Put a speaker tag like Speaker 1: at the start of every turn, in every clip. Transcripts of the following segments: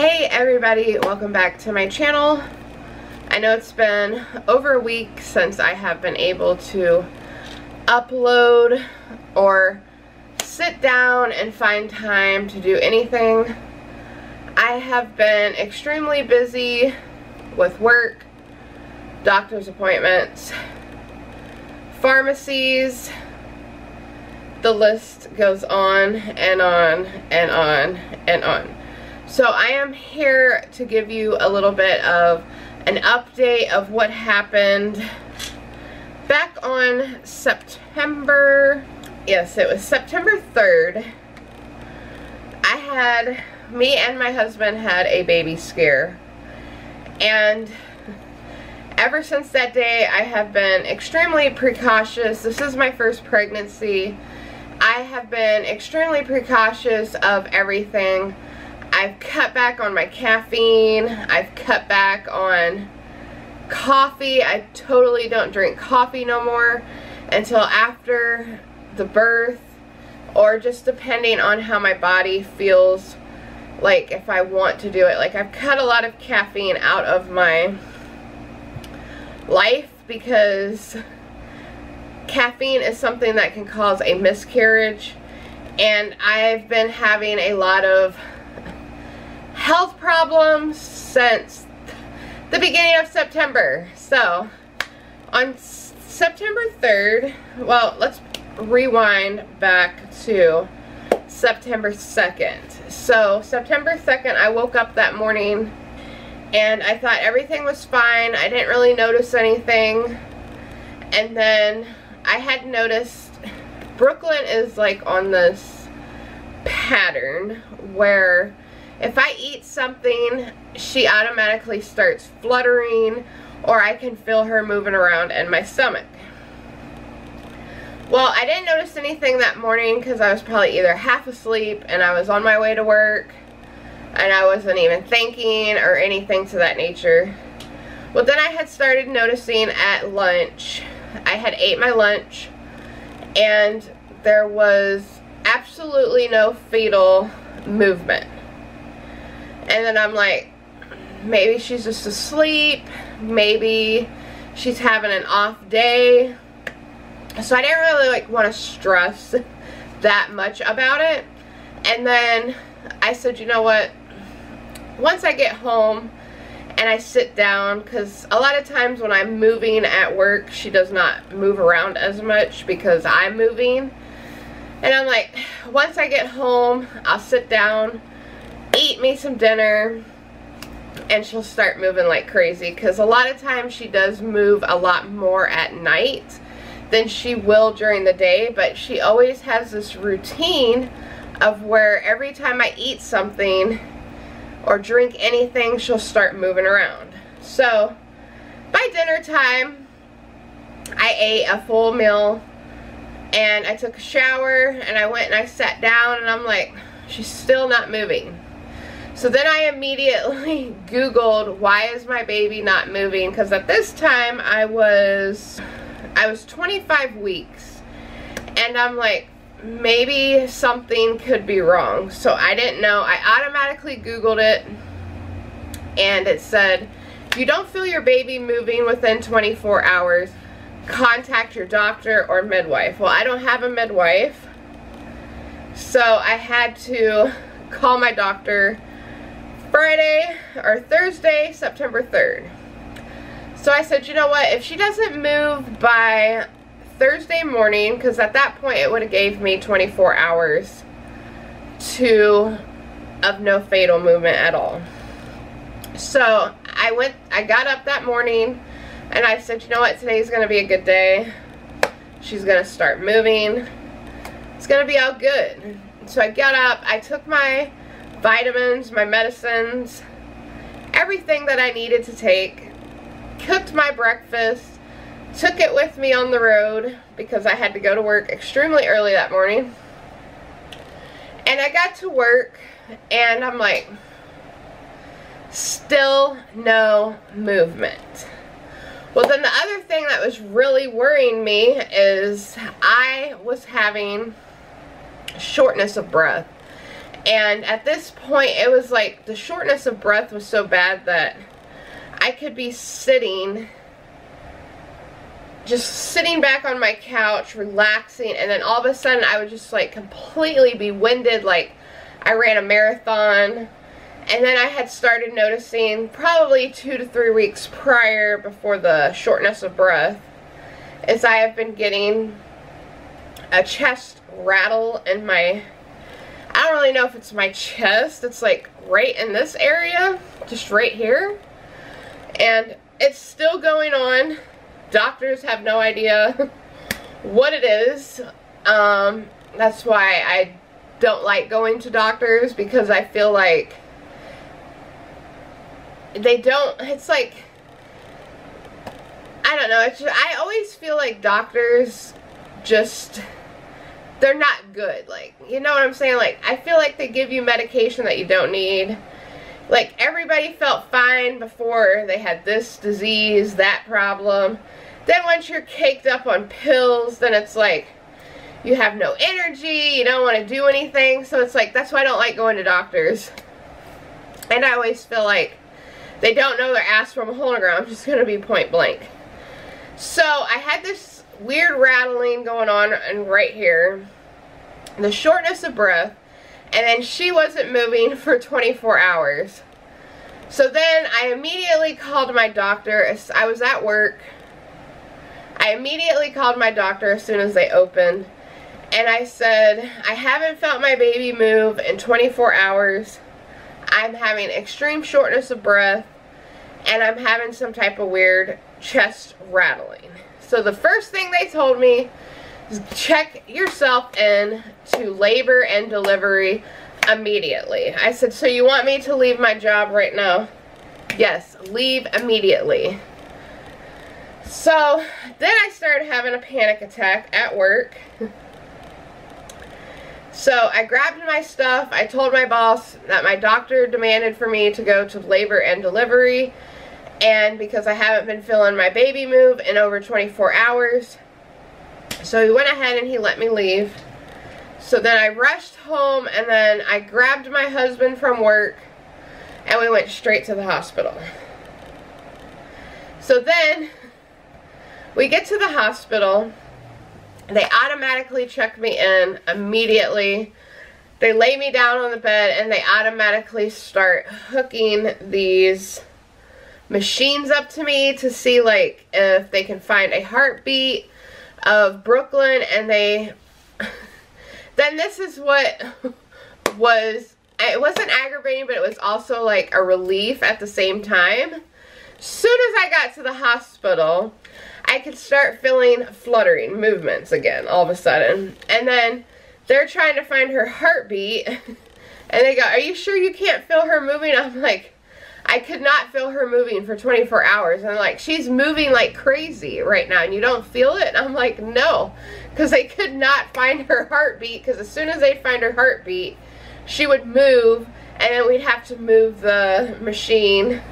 Speaker 1: Hey everybody, welcome back to my channel. I know it's been over a week since I have been able to upload or sit down and find time to do anything. I have been extremely busy with work, doctor's appointments, pharmacies. The list goes on and on and on and on. So I am here to give you a little bit of an update of what happened back on September, yes, it was September 3rd. Me and my husband had a baby scare. And ever since that day, I have been extremely precautious. This is my first pregnancy. I have been extremely precautious of everything. I've cut back on my caffeine. I've cut back on coffee. I totally don't drink coffee no more until after the birth, or just depending on how my body feels, like if I want to do it. Like, I've cut a lot of caffeine out of my life because caffeine is something that can cause a miscarriage, and I've been having a lot of health problems since the beginning of September. So on September 3rd, well, let's rewind back to September 2nd. So September 2nd, I woke up that morning and I thought everything was fine. I didn't really notice anything. And then I had noticed Brooklyn is like on this pattern where if I eat something, she automatically starts fluttering, or I can feel her moving around in my stomach. Well, I didn't notice anything that morning because I was probably either half asleep and I was on my way to work and I wasn't even thinking or anything to that nature. Well, then I had started noticing at lunch. I had ate my lunch and there was absolutely no fetal movement. And then I'm like, maybe she's just asleep, maybe she's having an off day. So I didn't really want to stress that much about it. And then I said, you know what, once I get home and I sit down, because a lot of times when I'm moving at work, she does not move around as much because I'm moving. And I'm like, once I get home, I'll sit down, eat me some dinner, and she'll start moving like crazy, because a lot of times she does move a lot more at night than she will during the day. But she always has this routine of where every time I eat something or drink anything, she'll start moving around. So by dinner time, I ate a full meal and I took a shower and I went and I sat down, and I'm like, she's still not moving. So then I immediately Googled, why is my baby not moving? Because at this time I was 25 weeks. And I'm like, maybe something could be wrong. So I didn't know. I automatically Googled it. And it said, if you don't feel your baby moving within 24 hours, contact your doctor or midwife. Well, I don't have a midwife. So I had to call my doctor Friday or Thursday, September 3rd. So I said, you know what, if she doesn't move by Thursday morning, because at that point it would have gave me 24 hours of no fetal movement at all. So I got up that morning and I said, you know what, today's going to be a good day. She's going to start moving. It's going to be all good. So I got up, I took my vitamins, my medicines, everything that I needed to take, cooked my breakfast, took it with me on the road because I had to go to work extremely early that morning. And I got to work and I'm like, still no movement. Well, then the other thing that was really worrying me is I was having shortness of breath. And at this point, it was like the shortness of breath was so bad that I could be just sitting back on my couch, relaxing, and then all of a sudden I would just like completely be winded, like I ran a marathon. And then I had started noticing probably 2 to 3 weeks prior, before the shortness of breath, is I have been getting a chest rattle in my, I don't really know if it's my chest, it's like right in this area, just right here. And it's still going on. Doctors have no idea what it is. That's why I don't like going to doctors, because I feel like they don't, it's like, I don't know, it's just, I always feel like doctors just, they're not good, like, you know what I'm saying? Like, I feel like they give you medication that you don't need. Like, everybody felt fine before they had this disease, that problem. Then once you're caked up on pills, then it's like, you have no energy, you don't want to do anything. So it's like, that's why I don't like going to doctors. And I always feel like they don't know their ass from a hole in the ground. I'm just going to be point blank. So I had this weird rattling going on and right here. The shortness of breath. And then she wasn't moving for 24 hours. So then I immediately called my doctor. I was at work. I immediately called my doctor as soon as they opened. And I said, I haven't felt my baby move in 24 hours. I'm having extreme shortness of breath. And I'm having some type of weird chest rattling. So the first thing they told me is check yourself in to labor and delivery immediately. I said, so you want me to leave my job right now? Yes, leave immediately. So then I started having a panic attack at work. So I grabbed my stuff. I told my boss that my doctor demanded for me to go to labor and delivery. And because I haven't been feeling my baby move in over 24 hours. So he went ahead and he let me leave. So then I rushed home and then I grabbed my husband from work and we went straight to the hospital. So then we get to the hospital. They automatically check me in immediately. They lay me down on the bed and they automatically start hooking these machines up to me to see like if they can find a heartbeat of Brooklyn. And they then this is what was, it wasn't aggravating, but it was also like a relief at the same time. Soon as I got to the hospital, I could start feeling fluttering movements again all of a sudden. And then they're trying to find her heartbeat and they go, are you sure you can't feel her moving? I'm like, I could not feel her moving for 24 hours. And they're like, she's moving like crazy right now and you don't feel it? And I'm like, no, because they could not find her heartbeat, because as soon as they'd find her heartbeat, she would move and then we'd have to move the machine.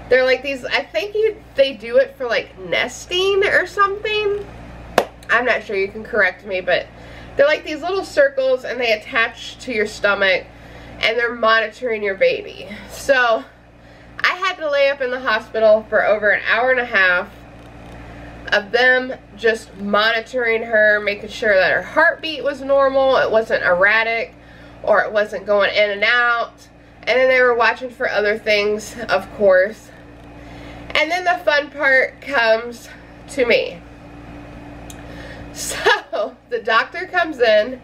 Speaker 1: They're like these, I think they do it for like nesting or something. I'm not sure, you can correct me, but they're like these little circles and they attach to your stomach and they're monitoring your baby. So I had to lay up in the hospital for over an hour and a half of them just monitoring her, making sure that her heartbeat was normal, it wasn't erratic, or it wasn't going in and out. And then they were watching for other things, of course. And then the fun part comes to me. So the doctor comes in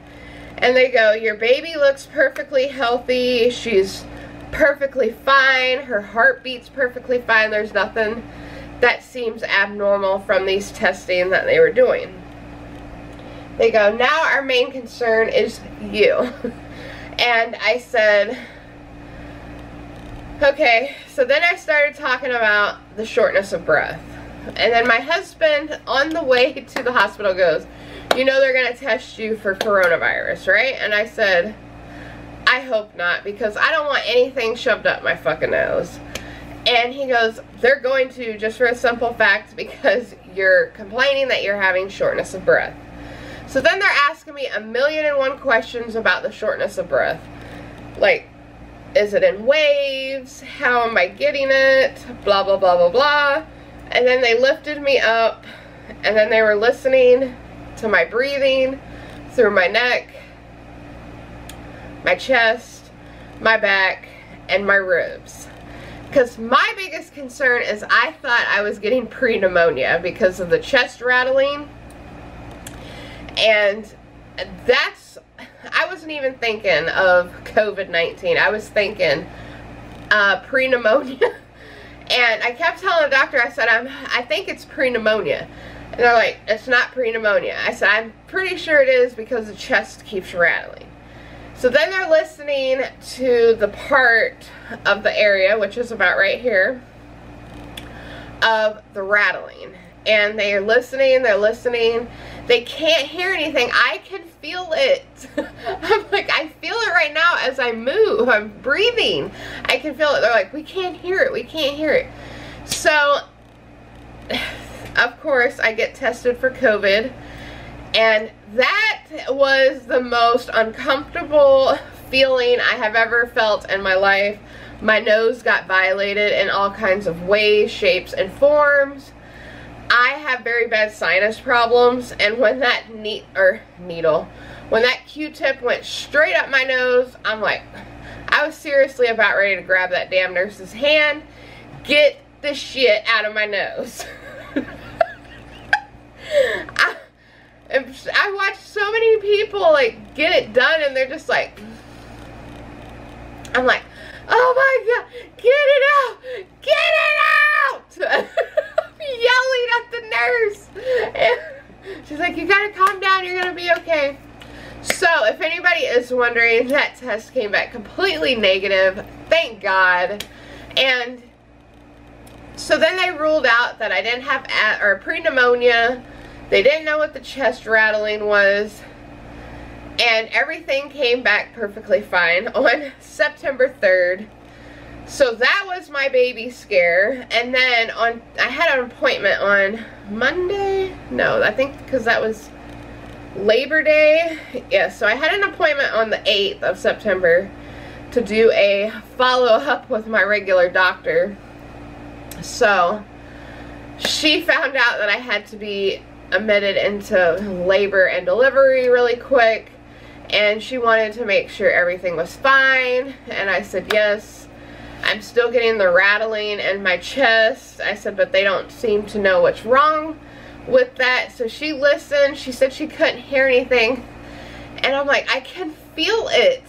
Speaker 1: and they go, your baby looks perfectly healthy, she's perfectly fine, her heartbeat's perfectly fine, there's nothing that seems abnormal from these testing that they were doing. They go, now our main concern is you. And I said, okay. So then I started talking about the shortness of breath. And then my husband on the way to the hospital goes, you know they're going to test you for coronavirus, right? And I said, I hope not, because I don't want anything shoved up my fucking nose. And he goes, they're going to, just for a simple fact, because you're complaining that you're having shortness of breath. So then they're asking me 1,000,001 questions about the shortness of breath. Like, is it in waves? How am I getting it? Blah, blah, blah, blah, blah. And then they lifted me up, and then they were listening to my breathing through my neck, my chest, my back, and my ribs. Because my biggest concern is I thought I was getting pre-pneumonia because of the chest rattling. And I wasn't even thinking of COVID-19. I was thinking pre-pneumonia. And I kept telling the doctor, I said, I think it's pre-pneumonia. And they're like, it's not pre-pneumonia. I said, I'm pretty sure it is because the chest keeps rattling. So then they're listening to the part of the area, which is about right here, of the rattling. And they're listening, They can't hear anything. I can feel it. I'm like, I feel it right now as I move. I'm breathing. I can feel it. They're like, we can't hear it. We can't hear it. So, of course, I get tested for COVID. And that was the most uncomfortable feeling I have ever felt in my life. My nose got violated in all kinds of ways, shapes, and forms. I have very bad sinus problems, and when that when that Q-tip went straight up my nose, I'm like, I was seriously about ready to grab that damn nurse's hand, get the shit out of my nose. I watched so many people like get it done, and they're just like, I'm like, oh my god, get it out, get it out. Yelling at the nurse, and she's like, you gotta calm down, you're gonna be okay. So if anybody is wondering, that test came back completely negative, thank God. And so then they ruled out that I didn't have pre-pneumonia. They didn't know what the chest rattling was, and everything came back perfectly fine on September 3rd. So that was my baby scare. And then I had an appointment on Monday. No, I think because that was Labor Day. Yeah, so I had an appointment on the 8th of September to do a follow-up with my regular doctor. So she found out that I had to be admitted into labor and delivery really quick. And she wanted to make sure everything was fine. And I said yes. I'm still getting the rattling in my chest. I said, but they don't seem to know what's wrong with that. So she listened. She said she couldn't hear anything. And I'm like, I can feel it.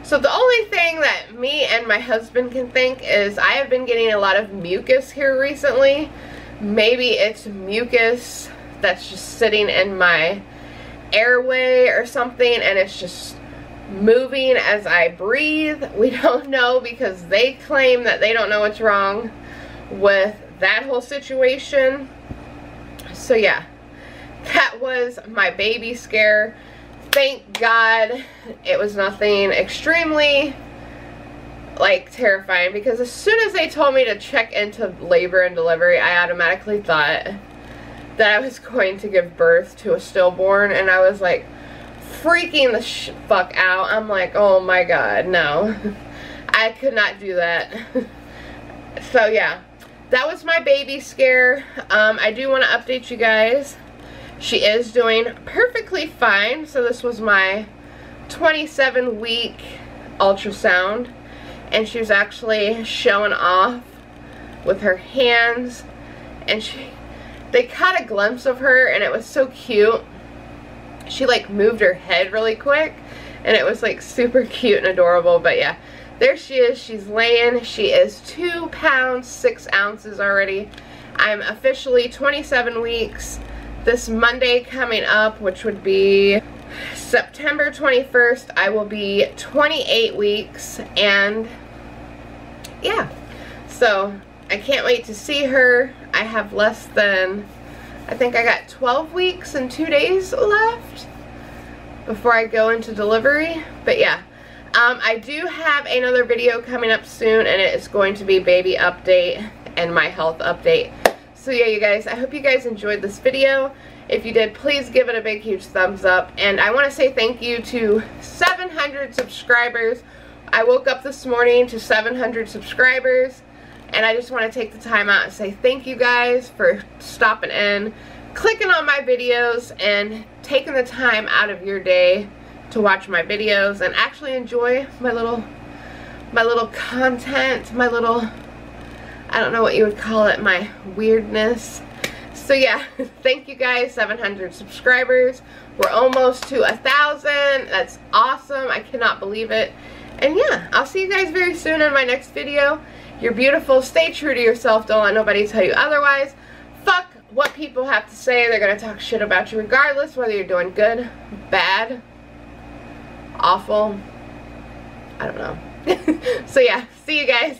Speaker 1: So the only thing that me and my husband can think is I have been getting a lot of mucus here recently. Maybe it's mucus that's just sitting in my airway or something, and it's just moving as I breathe. We don't know, because they claim that they don't know what's wrong with that whole situation. So yeah, that was my baby scare. Thank God it was nothing extremely like terrifying, because as soon as they told me to check into labor and delivery, I automatically thought that I was going to give birth to a stillborn, and I was like freaking the fuck out. I'm like, oh my god, no. I could not do that. So yeah, that was my baby scare. I do want to update you guys. She is doing perfectly fine. So this was my 27-week ultrasound, and she was actually showing off with her hands, and they caught a glimpse of her, and it was so cute. She like moved her head really quick, and it was like super cute and adorable. But yeah, there she is. She's laying. She is 2 pounds 6 ounces already. I'm officially 27 weeks. This Monday coming up, which would be September 21st, I will be 28 weeks. And yeah, so I can't wait to see her. I have less than, I think I got 12 weeks and 2 days left before I go into delivery. But yeah, I do have another video coming up soon, and it is going to be baby update and my health update. So yeah, you guys, I hope you guys enjoyed this video. If you did, please give it a big huge thumbs up. And I want to say thank you to 700 subscribers. I woke up this morning to 700 subscribers, and I just want to take the time out and say thank you guys for stopping in, clicking on my videos, and taking the time out of your day to watch my videos and actually enjoy my little content, my little, I don't know what you would call it, my weirdness. So yeah, thank you guys, 700 subscribers. We're almost to 1,000. That's awesome. I cannot believe it. And yeah, I'll see you guys very soon in my next video. You're beautiful. Stay true to yourself. Don't let nobody tell you otherwise. Fuck what people have to say. They're going to talk shit about you regardless, whether you're doing good, bad, awful. I don't know. So yeah, see you guys.